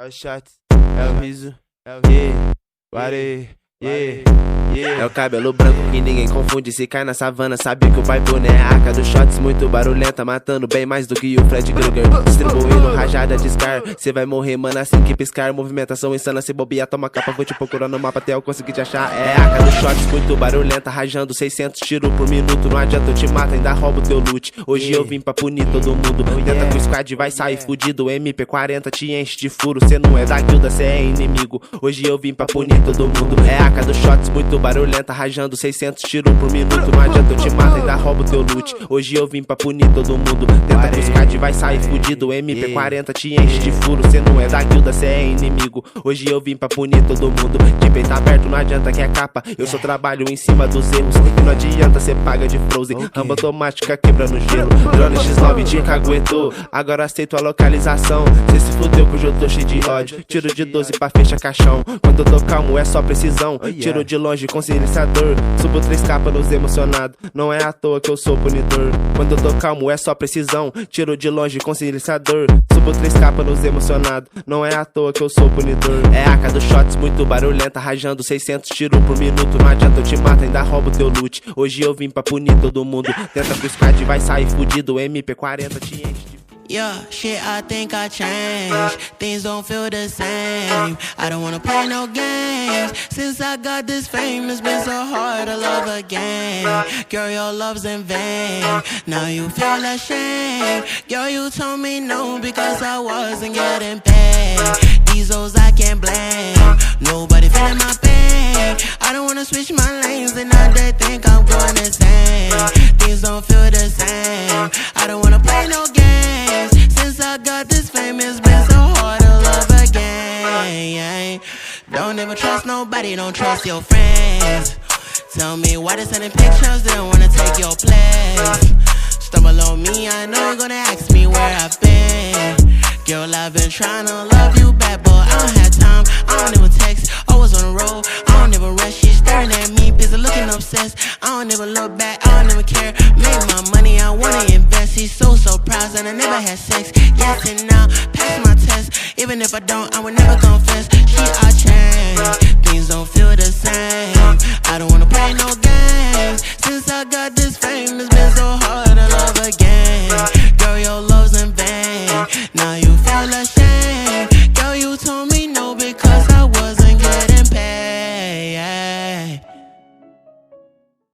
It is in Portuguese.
É o Shots, é o Riso, é o É o cabelo branco que ninguém confunde. Se cai na savana, sabe que o pai pune é a arca dos Shots, muito barulhenta, matando bem mais do que o Fred Krueger. Distribuindo rajada de Scar, cê vai morrer, mano, assim que piscar. Movimentação insana, se bobear, toma capa. Vou te procurar no mapa até eu conseguir te achar. É a arca dos Shots, muito barulhenta, rajando 600 tiros por minuto. Não adianta, eu te mato, ainda roubo teu loot. Hoje eu vim pra punir todo mundo. Tenta que o squad vai sair fudido. MP40 te enche de furo. Cê não é da guilda, cê é inimigo. Hoje eu vim pra punir todo mundo. É a arca dos Shots, muito barulhenta, rajando 600 tiros por minuto. Não adianta, eu te mato, ainda roubo teu loot. Hoje eu vim pra punir todo mundo. Tenta que o squad vai sair fudido. MP40 te enche de furo. Cê não é da guilda, cê é inimigo. Hoje eu vim pra punir todo mundo. De peito aberto, não adianta que é capa. Eu só trabalho em cima dos erros. E não adianta, cê paga de Frozen. Ramba automática quebrando gelo. Drone X9 te caguetou. Agora aceito a localização. Cê se fudeu que hoje eu tô cheio de ódio. Tiro de 12 pra fechar caixão. Quando eu tô calmo é só precisão. Tiro de longe com silenciador. Subo 3 capas nos emocionados. Não é à toa que eu sou punidor. Quando eu tô calmo é só precisão. Tiro de longe com silenciador. Subo 3 capas nos emocionados. Não é à toa que eu sou punidor. É a arca dos Shots, muito barulhenta, rajando 600 tiros por minuto. Não adianta, eu te mato, ainda roubo teu loot. Hoje eu vim pra punir todo mundo. Tenta que o squad vai sair fudido. MP40 te enche de... Yeah, shit, I think I changed. Things don't feel the same. I don't wanna play no games. Since I got this fame, it's been so hard to love again. Girl, your love's in vain. Now you feel ashamed. Girl, you told me no because I wasn't getting paid. These hoes I can't blame. Nobody feeling my pain. I don't wanna switch my lanes and now they think I'm going insane. Things don't feel the same. I don't wanna play no games. Since I got this fame, it's been so hard to love again. Don't ever trust nobody, don't trust your friends. Tell me why they sending pictures, they don't wanna take your place. Stumble on me, I know you're gonna ask me where I've been. Girl, I've been trying to love you back, but I don't have time, I don't even text. Always on the road, I don't even rest. She's staring at me, busy looking obsessed. I don't even look back, I don't even care. Make my money, I wanna invest. He's so proud and I never had sex. Yes and now, pass my test. Even if I don't, I would never confess. I changed, things don't feel the same. I don't wanna play no games. Since I got this fame, it's been so hard